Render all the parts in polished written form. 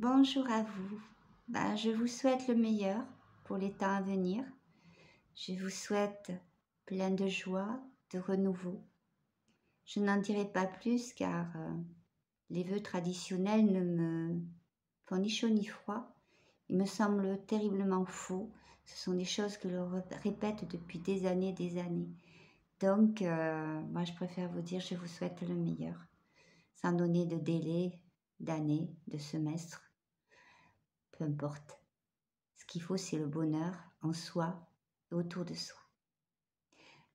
Bonjour à vous. Je vous souhaite le meilleur pour les temps à venir. Je vous souhaite plein de joie, de renouveau. Je n'en dirai pas plus car les vœux traditionnels ne me font ni chaud ni froid. Ils me semblent terriblement faux. Ce sont des choses que l'on répète depuis des années. Donc, moi, je préfère vous dire, je vous souhaite le meilleur, sans donner de délai, d'année, de semestre. Peu importe. Ce qu'il faut, c'est le bonheur en soi et autour de soi.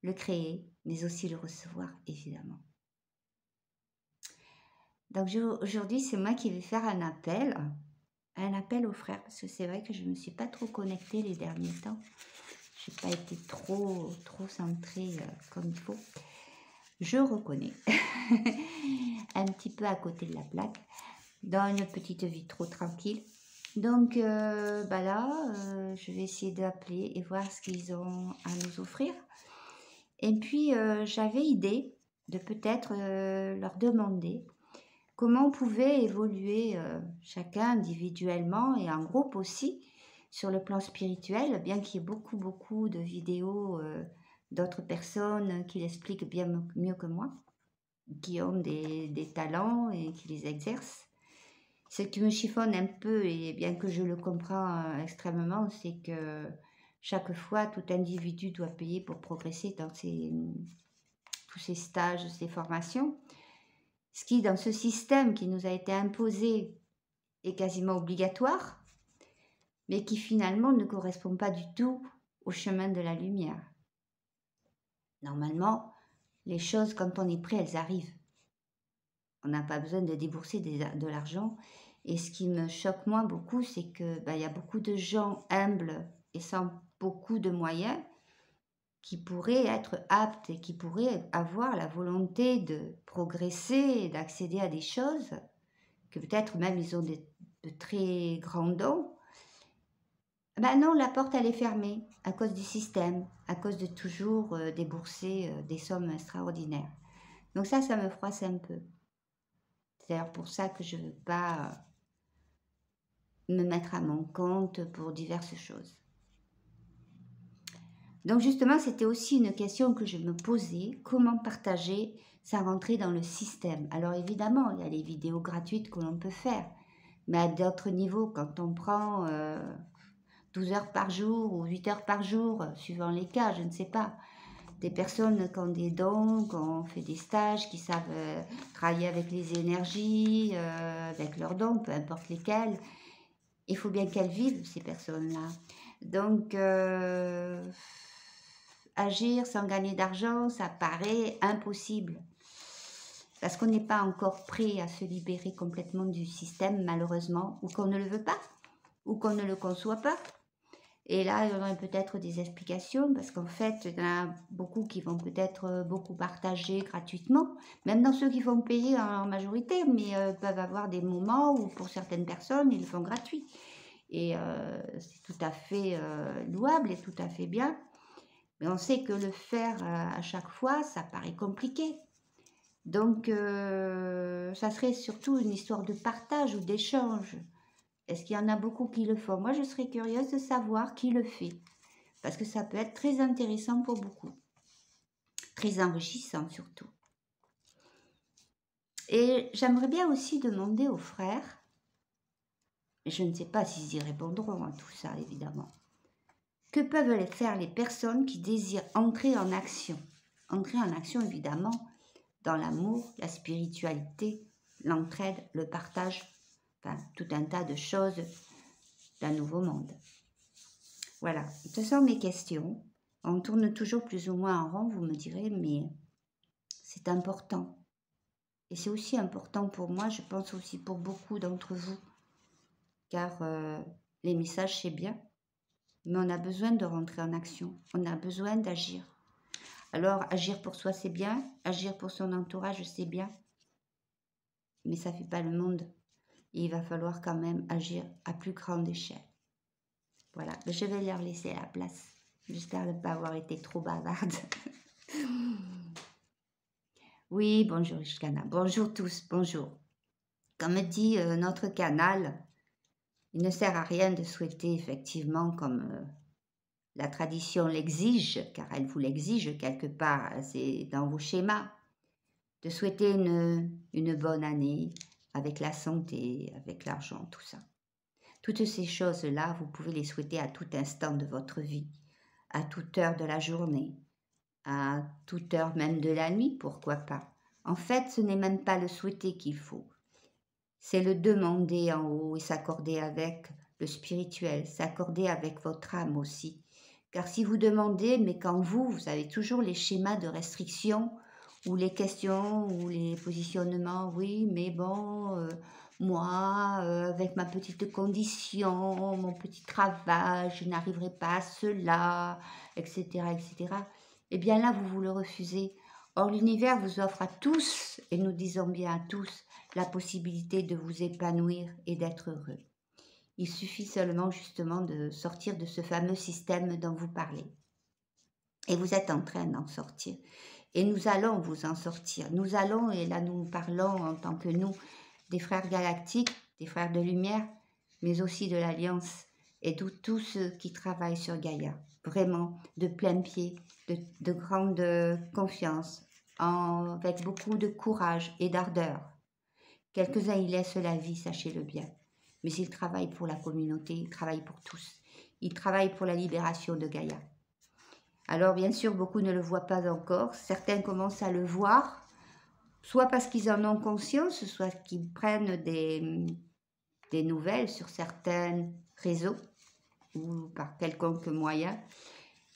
Le créer, mais aussi le recevoir, évidemment. Donc aujourd'hui, c'est moi qui vais faire un appel aux frères, parce que c'est vrai que je ne me suis pas trop connectée les derniers temps. Je n'ai pas été trop centrée comme il faut. Je reconnais, un petit peu à côté de la plaque, dans une petite vie trop tranquille. Donc je vais essayer d'appeler et voir ce qu'ils ont à nous offrir. Et puis, j'avais idée de peut-être leur demander comment on pouvait évoluer chacun individuellement et en groupe aussi sur le plan spirituel, bien qu'il y ait beaucoup de vidéos d'autres personnes qui l'expliquent bien mieux que moi, qui ont des talents et qui les exercent. Ce qui me chiffonne un peu, et bien que je le comprends extrêmement, c'est que chaque fois, tout individu doit payer pour progresser dans tous ces stages, ces formations. Ce qui, dans ce système qui nous a été imposé, est quasiment obligatoire, mais qui finalement ne correspond pas du tout au chemin de la lumière. Normalement, les choses, quand on est prêt, elles arrivent. On n'a pas besoin de débourser de l'argent. Et ce qui me choque moi beaucoup, c'est que y a beaucoup de gens humbles et sans beaucoup de moyens qui pourraient être aptes et qui pourraient avoir la volonté de progresser et d'accéder à des choses, que peut-être même ils ont de très grands dons. Non, la porte elle est fermée à cause du système, à cause de toujours débourser des sommes extraordinaires. Donc ça me froisse un peu. C'est d'ailleurs pour ça que je ne veux pas me mettre à mon compte pour diverses choses. Donc justement, c'était aussi une question que je me posais, comment partager sans rentrer dans le système. Alors évidemment, il y a les vidéos gratuites que l'on peut faire, mais à d'autres niveaux, quand on prend 12 heures par jour ou 8 heures par jour, suivant les cas, je ne sais pas, des personnes qui ont des dons, qui ont fait des stages, qui savent travailler avec les énergies, avec leurs dons, peu importe lesquels, il faut bien qu'elles vivent, ces personnes-là. Donc, agir sans gagner d'argent, ça paraît impossible. Parce qu'on n'est pas encore prêt à se libérer complètement du système, malheureusement, ou qu'on ne le veut pas, ou qu'on ne le conçoit pas. Et là, il y aurait peut-être des explications, parce qu'en fait, il y en a beaucoup qui vont peut-être beaucoup partager gratuitement, même dans ceux qui vont payer en majorité, mais peuvent avoir des moments où, pour certaines personnes, ils le font gratuit. Et c'est tout à fait louable et tout à fait bien. Mais on sait que le faire à chaque fois, ça paraît compliqué. Donc, ça serait surtout une histoire de partage ou d'échange. Est-ce qu'il y en a beaucoup qui le font? Moi, je serais curieuse de savoir qui le fait. Parce que ça peut être très intéressant pour beaucoup. Très enrichissant surtout. Et j'aimerais bien aussi demander aux frères, je ne sais pas s'ils y répondront à tout ça, évidemment, que peuvent faire les personnes qui désirent entrer en action? Entrer en action, évidemment, dans l'amour, la spiritualité, l'entraide, le partage, enfin, tout un tas de choses d'un nouveau monde. Voilà, ce sont mes questions. On tourne toujours plus ou moins en rond, vous me direz, mais c'est important. Et c'est aussi important pour moi, je pense aussi pour beaucoup d'entre vous, car les messages, c'est bien, mais on a besoin de rentrer en action, on a besoin d'agir. Alors, agir pour soi, c'est bien, agir pour son entourage, c'est bien, mais ça ne fait pas le monde. Et il va falloir quand même agir à plus grande échelle. Voilà, je vais leur laisser la place. J'espère ne pas avoir été trop bavarde. Oui, bonjour Ishkana, bonjour tous, bonjour. Comme dit notre canal, Il ne sert à rien de souhaiter effectivement comme la tradition l'exige, car elle vous l'exige quelque part, c'est dans vos schémas, de souhaiter une bonne année avec la santé, avec l'argent, tout ça. Toutes ces choses-là, vous pouvez les souhaiter à tout instant de votre vie, à toute heure de la journée, à toute heure même de la nuit, pourquoi pas. En fait, ce n'est même pas le souhaiter qu'il faut, c'est le demander en haut et s'accorder avec le spirituel, s'accorder avec votre âme aussi. Car si vous demandez, mais qu'en vous, vous avez toujours les schémas de restriction, ou les questions, ou les positionnements, oui, mais bon, moi, avec ma petite condition, mon petit travail, je n'arriverai pas à cela, etc., etc., eh bien là, vous le refusez. Or, l'univers vous offre à tous, et nous disons bien à tous, la possibilité de vous épanouir et d'être heureux. Il suffit seulement justement de sortir de ce fameux système dont vous parlez. Et vous êtes en train d'en sortir. Et nous allons vous en sortir. Nous allons, et là nous parlons en tant que nous, des frères galactiques, des frères de lumière, mais aussi de l'Alliance et de tous ceux qui travaillent sur Gaïa. Vraiment, de plein pied, de grande confiance, avec beaucoup de courage et d'ardeur. Quelques-uns y laissent la vie, sachez-le bien. Mais ils travaillent pour la communauté, ils travaillent pour tous. Ils travaillent pour la libération de Gaïa. Alors bien sûr, beaucoup ne le voient pas encore. Certains commencent à le voir, soit parce qu'ils en ont conscience, soit qu'ils prennent des nouvelles sur certains réseaux ou par quelconque moyen.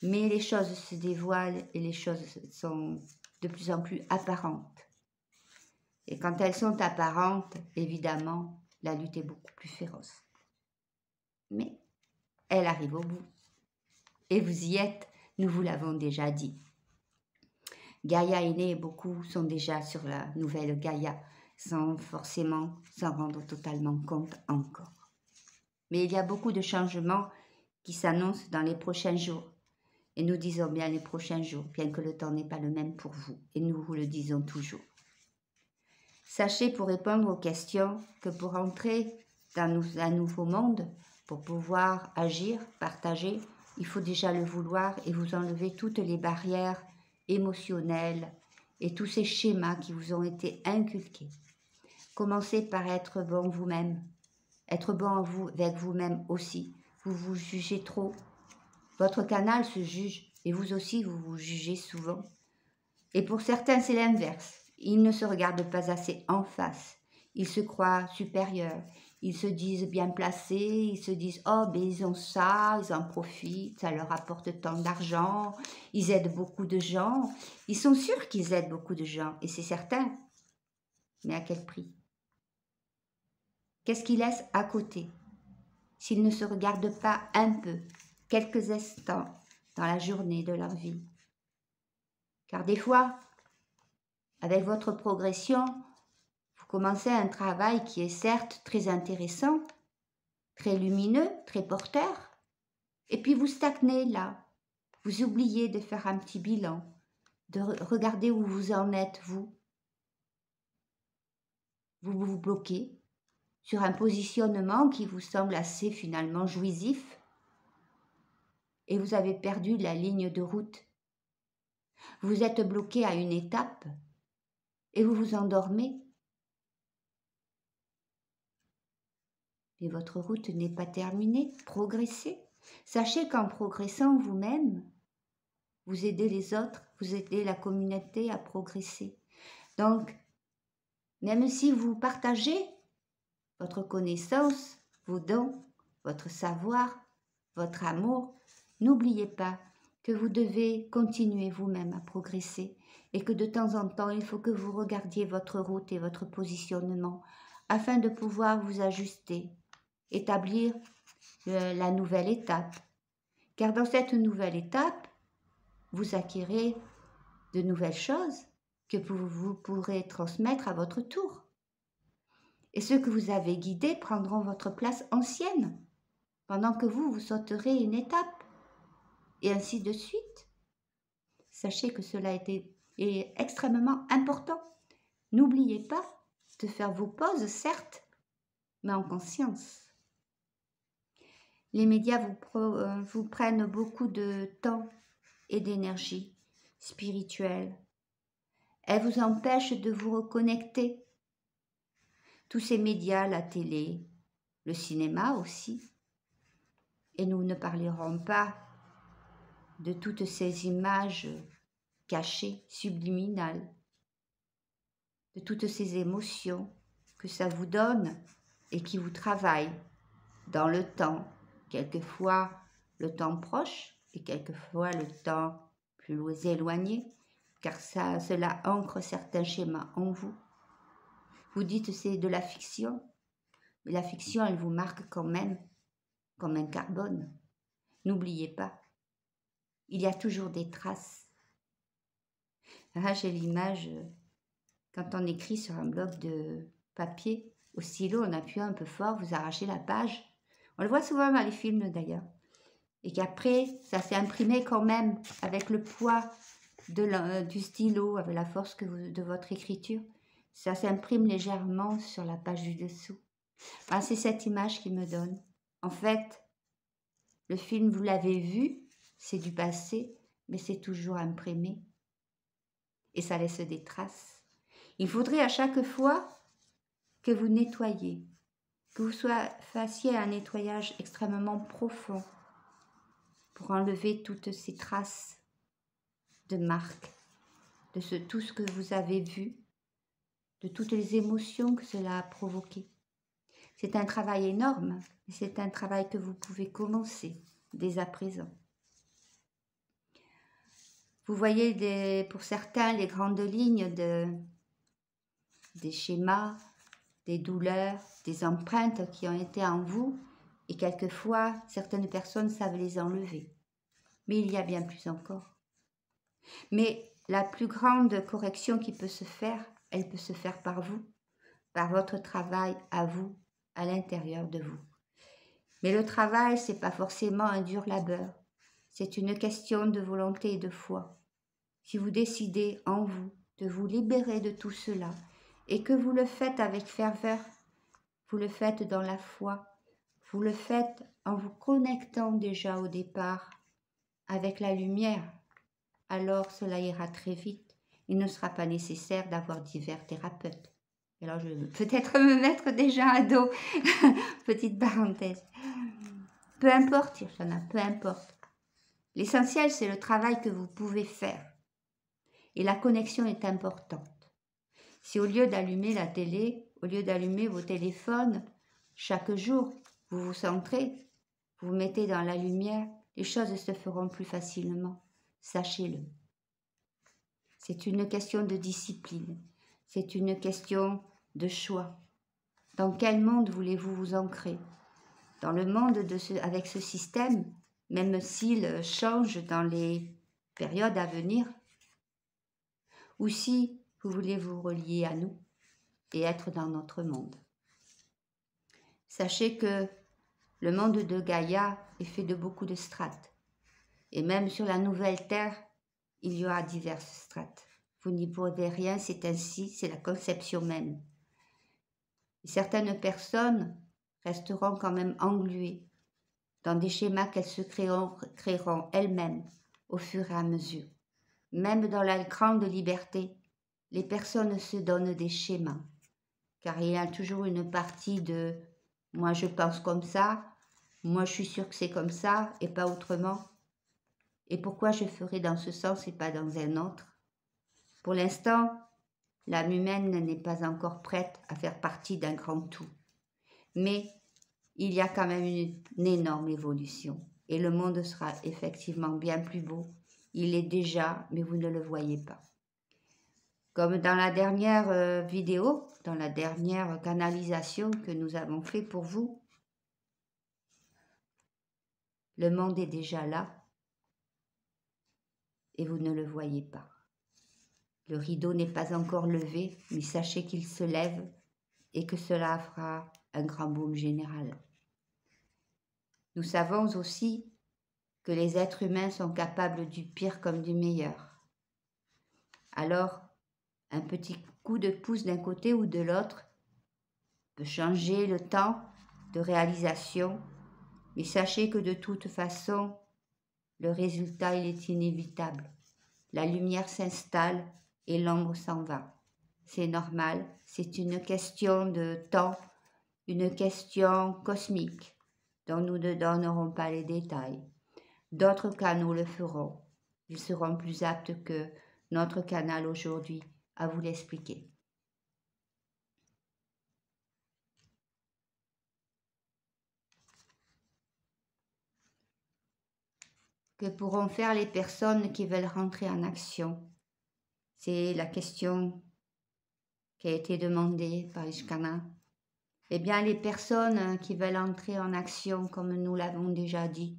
Mais les choses se dévoilent et les choses sont de plus en plus apparentes. Et quand elles sont apparentes, évidemment, la lutte est beaucoup plus féroce. Mais elle arrive au bout. Et vous y êtes, nous vous l'avons déjà dit. Gaïa est née, beaucoup sont déjà sur la nouvelle Gaïa, sans forcément s'en rendre totalement compte encore. Mais il y a beaucoup de changements qui s'annoncent dans les prochains jours. Et nous disons bien les prochains jours, bien que le temps n'est pas le même pour vous. Et nous vous le disons toujours. Sachez pour répondre aux questions que pour entrer dans un nouveau monde, pour pouvoir agir, partager, il faut déjà le vouloir et vous enlever toutes les barrières émotionnelles et tous ces schémas qui vous ont été inculqués. Commencez par être bon vous-même, être bon avec vous-même aussi. Vous vous jugez trop. Votre canal se juge et vous aussi vous vous jugez souvent. Et pour certains c'est l'inverse. Ils ne se regardent pas assez en face. Ils se croient supérieurs. Ils se disent bien placés. Ils se disent « Oh, ben ils ont ça, ils en profitent, ça leur apporte tant d'argent. Ils aident beaucoup de gens. » Ils sont sûrs qu'ils aident beaucoup de gens, et c'est certain. Mais à quel prix? Qu'est-ce qu'ils laissent à côté? S'ils ne se regardent pas un peu, quelques instants dans la journée de leur vie. Car des fois, avec votre progression, vous commencez un travail qui est certes très intéressant, très lumineux, très porteur, et puis vous stagnez là. Vous oubliez de faire un petit bilan, de regarder où vous en êtes, vous. Vous vous bloquez sur un positionnement qui vous semble assez finalement jouissif, et vous avez perdu la ligne de route. Vous êtes bloqué à une étape, et vous vous endormez. Mais votre route n'est pas terminée, progressez. Sachez qu'en progressant vous-même, vous aidez les autres, vous aidez la communauté à progresser. Donc, même si vous partagez votre connaissance, vos dons, votre savoir, votre amour, n'oubliez pas que vous devez continuer vous-même à progresser et que de temps en temps, il faut que vous regardiez votre route et votre positionnement afin de pouvoir vous ajuster, établir la nouvelle étape. Car dans cette nouvelle étape, vous acquérez de nouvelles choses que vous pourrez transmettre à votre tour. Et ceux que vous avez guidés prendront votre place ancienne, pendant que vous sauterez une étape, et ainsi de suite. Sachez que cela est extrêmement important. N'oubliez pas de faire vos pauses, certes, mais en conscience. Les médias vous prennent beaucoup de temps et d'énergie spirituelle. Elles vous empêchent de vous reconnecter. Tous ces médias, la télé, le cinéma aussi. Et nous ne parlerons pas de toutes ces images cachées, subliminales, de toutes ces émotions que ça vous donne et qui vous travaillent dans le temps, quelquefois le temps proche et quelquefois le temps plus éloigné, car cela ancre certains schémas en vous. Vous dites c'est de la fiction, mais la fiction elle vous marque quand même comme un carbone. N'oubliez pas, il y a toujours des traces. Ah, j'ai l'image, quand on écrit sur un bloc de papier, au stylo, en appuyant un peu fort, vous arrachez la page. On le voit souvent dans les films d'ailleurs. Et qu'après, ça s'est imprimé quand même avec le poids du stylo, avec la force de votre écriture. Ça s'imprime légèrement sur la page du dessous. Ah, c'est cette image qui me donne. En fait, le film, vous l'avez vu, c'est du passé, mais c'est toujours imprimé. Et ça laisse des traces. Il faudrait à chaque fois que vous nettoyiez, que vous fassiez un nettoyage extrêmement profond pour enlever toutes ces traces de marques, de tout ce que vous avez vu, de toutes les émotions que cela a provoqué. C'est un travail énorme, mais c'est un travail que vous pouvez commencer dès à présent. Vous voyez pour certains les grandes lignes des schémas, des douleurs, des empreintes qui ont été en vous et quelquefois certaines personnes savent les enlever. Mais il y a bien plus encore. Mais la plus grande correction qui peut se faire, elle peut se faire par vous, par votre travail à vous, à l'intérieur de vous. Mais le travail, ce n'est pas forcément un dur labeur. C'est une question de volonté et de foi. Si vous décidez en vous de vous libérer de tout cela et que vous le faites avec ferveur, vous le faites dans la foi, vous le faites en vous connectant déjà au départ avec la lumière, alors cela ira très vite. Il ne sera pas nécessaire d'avoir divers thérapeutes. Alors je vais peut-être me mettre déjà à dos, petite parenthèse. Peu importe, Irshana, peu importe. L'essentiel, c'est le travail que vous pouvez faire. Et la connexion est importante. Si au lieu d'allumer la télé, au lieu d'allumer vos téléphones, chaque jour, vous vous centrez, vous vous mettez dans la lumière, les choses se feront plus facilement. Sachez-le. C'est une question de discipline. C'est une question de choix. Dans quel monde voulez-vous vous ancrer? Dans le monde avec ce système, même s'il change dans les périodes à venir, ou si vous voulez vous relier à nous et être dans notre monde. Sachez que le monde de Gaïa est fait de beaucoup de strates. Et même sur la nouvelle Terre, il y aura diverses strates. Vous n'y pouvez rien, c'est ainsi, c'est la conception même. Et certaines personnes resteront quand même engluées dans des schémas qu'elles se créeront elles-mêmes au fur et à mesure. Même dans la grande liberté, les personnes se donnent des schémas, car il y a toujours une partie de « moi je pense comme ça »,« moi je suis sûre que c'est comme ça et pas autrement ». Et pourquoi je ferai dans ce sens et pas dans un autre? Pour l'instant, l'âme humaine n'est pas encore prête à faire partie d'un grand tout. Mais il y a quand même une énorme évolution. Et le monde sera effectivement bien plus beau. Il est déjà, mais vous ne le voyez pas. Comme dans la dernière vidéo, dans la dernière canalisation que nous avons fait pour vous, le monde est déjà là. Et vous ne le voyez pas. Le rideau n'est pas encore levé, mais sachez qu'il se lève et que cela fera un grand boom général. Nous savons aussi que les êtres humains sont capables du pire comme du meilleur. Alors, un petit coup de pouce d'un côté ou de l'autre peut changer le temps de réalisation, Mais sachez que de toute façon, le résultat, il est inévitable. La lumière s'installe et l'ombre s'en va. C'est normal, c'est une question de temps, une question cosmique dont nous ne donnerons pas les détails. D'autres canaux le feront. Ils seront plus aptes que notre canal aujourd'hui à vous l'expliquer. Que pourront faire les personnes qui veulent rentrer en action? C'est la question qui a été demandée par Ishkana. Eh bien, les personnes qui veulent entrer en action, comme nous l'avons déjà dit,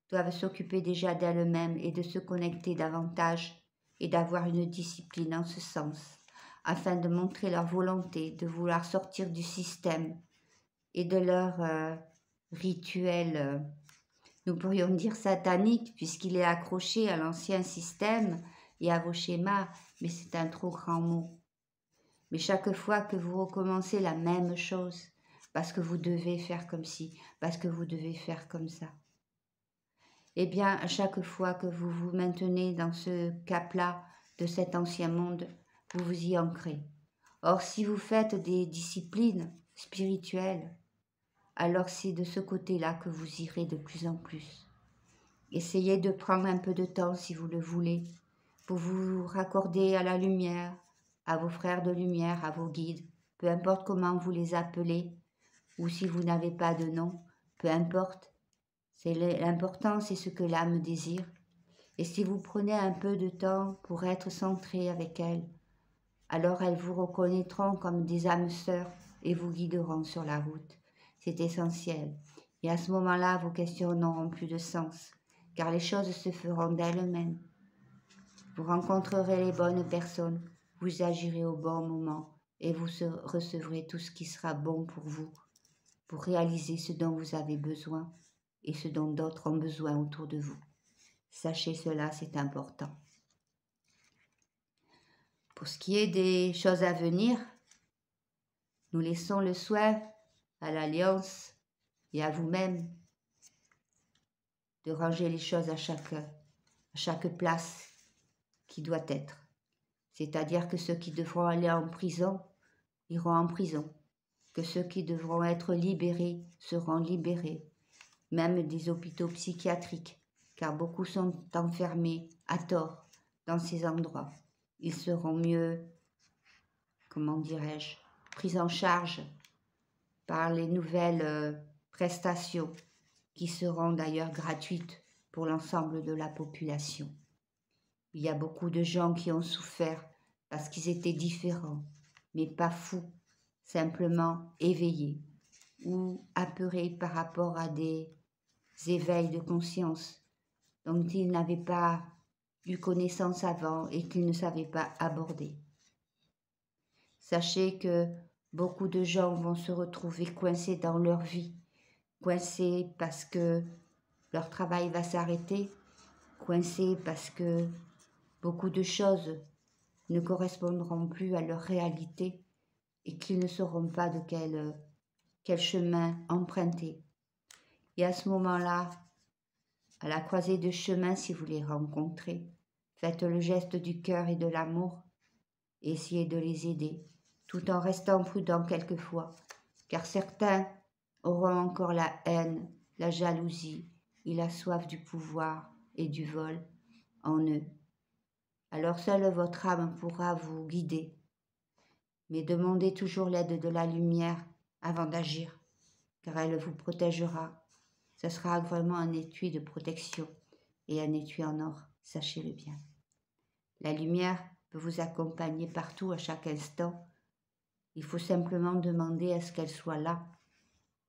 doivent s'occuper déjà d'elles-mêmes et de se connecter davantage et d'avoir une discipline en ce sens, afin de montrer leur volonté de vouloir sortir du système et de leur rituel, nous pourrions dire satanique, puisqu'il est accroché à l'ancien système et à vos schémas, mais c'est un trop grand mot. Mais chaque fois que vous recommencez la même chose, parce que vous devez faire comme ci, parce que vous devez faire comme ça, eh bien, à chaque fois que vous vous maintenez dans ce cap-là de cet ancien monde, vous vous y ancrez. Or, si vous faites des disciplines spirituelles, alors c'est de ce côté-là que vous irez de plus en plus. Essayez de prendre un peu de temps, si vous le voulez, pour vous raccorder à la lumière, à vos frères de lumière, à vos guides, peu importe comment vous les appelez, ou si vous n'avez pas de nom, peu importe. L'important, c'est ce que l'âme désire. Et si vous prenez un peu de temps pour être centré avec elle, alors elles vous reconnaîtront comme des âmes sœurs et vous guideront sur la route. C'est essentiel. Et à ce moment-là, vos questions n'auront plus de sens, car les choses se feront d'elles-mêmes. Vous rencontrerez les bonnes personnes, vous agirez au bon moment et vous recevrez tout ce qui sera bon pour vous, pour réaliser ce dont vous avez besoin et ce dont d'autres ont besoin autour de vous. Sachez cela, c'est important. Pour ce qui est des choses à venir, nous laissons le soin à l'Alliance et à vous-même de ranger les choses à chaque place qui doit être. C'est-à-dire que ceux qui devront aller en prison iront en prison, que ceux qui devront être libérés seront libérés, même des hôpitaux psychiatriques, car beaucoup sont enfermés à tort dans ces endroits. Ils seront mieux, comment dirais-je, pris en charge par les nouvelles prestations qui seront d'ailleurs gratuites pour l'ensemble de la population. Il y a beaucoup de gens qui ont souffert parce qu'ils étaient différents, mais pas fous, simplement éveillés ou apeurés par rapport à des éveils de conscience dont ils n'avaient pas eu connaissance avant et qu'ils ne savaient pas aborder. Sachez que beaucoup de gens vont se retrouver coincés dans leur vie, coincés parce que leur travail va s'arrêter, coincés parce que beaucoup de choses ne correspondront plus à leur réalité et qu'ils ne sauront pas de quel chemin emprunter. Et à ce moment-là, à la croisée de chemin, si vous les rencontrez, faites le geste du cœur et de l'amour et essayez de les aider, tout en restant prudent quelquefois, car certains auront encore la haine, la jalousie et la soif du pouvoir et du vol en eux. Alors seule votre âme pourra vous guider, mais demandez toujours l'aide de la lumière avant d'agir, car elle vous protégera. Ce sera vraiment un étui de protection et un étui en or, sachez-le bien. La lumière peut vous accompagner partout à chaque instant. Il faut simplement demander à ce qu'elle soit là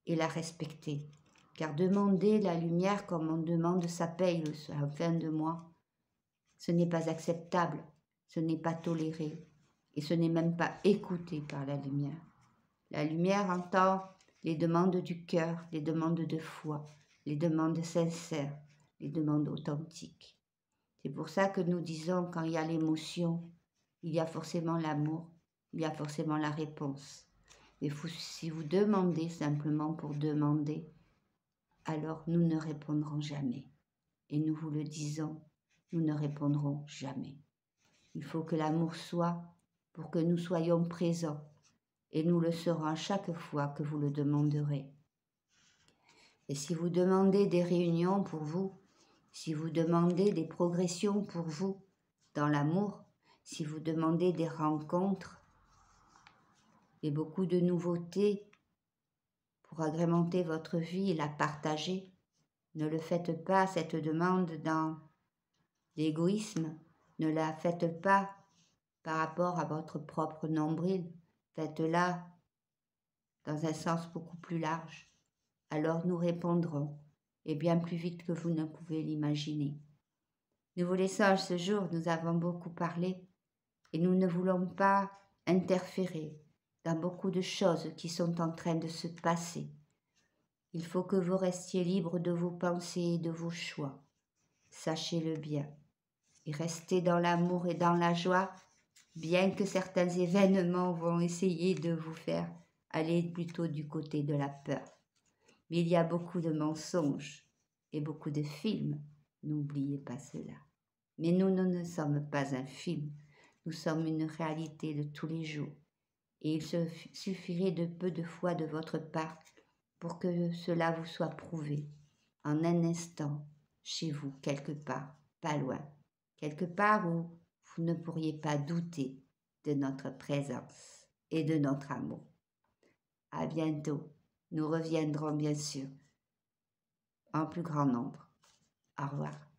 et la respecter. Car demander la lumière comme on demande sa paye à la fin de mois, ce n'est pas acceptable, ce n'est pas toléré et ce n'est même pas écouté par la lumière. La lumière entend les demandes du cœur, les demandes de foi, les demandes sincères, les demandes authentiques. C'est pour ça que nous disons quand il y a l'émotion, il y a forcément l'amour, il y a forcément la réponse. Et si vous demandez simplement pour demander, alors nous ne répondrons jamais. Et nous vous le disons, nous ne répondrons jamais. Il faut que l'amour soit pour que nous soyons présents, et nous le serons à chaque fois que vous le demanderez. Et si vous demandez des réunions pour vous, si vous demandez des progressions pour vous dans l'amour, si vous demandez des rencontres et beaucoup de nouveautés pour agrémenter votre vie et la partager, ne le faites pas cette demande dans l'égoïsme, ne la faites pas par rapport à votre propre nombril, faites-la dans un sens beaucoup plus large. Alors nous répondrons, et bien plus vite que vous ne pouvez l'imaginer. Nous vous laissons ce jour, nous avons beaucoup parlé, et nous ne voulons pas interférer dans beaucoup de choses qui sont en train de se passer. Il faut que vous restiez libre de vos pensées et de vos choix. Sachez-le bien. Et restez dans l'amour et dans la joie, bien que certains événements vont essayer de vous faire aller plutôt du côté de la peur. Mais il y a beaucoup de mensonges et beaucoup de films, n'oubliez pas cela. Mais nous ne sommes pas un film, nous sommes une réalité de tous les jours. Et il suffirait de peu de foi de votre part pour que cela vous soit prouvé en un instant, chez vous, quelque part, pas loin, quelque part où vous ne pourriez pas douter de notre présence et de notre amour. À bientôt, nous reviendrons bien sûr en plus grand nombre. Au revoir.